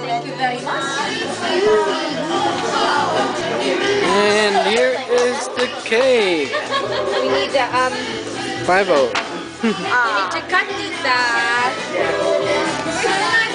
Thank you very much. And here is the cake. We need 5-0. we need to cut this.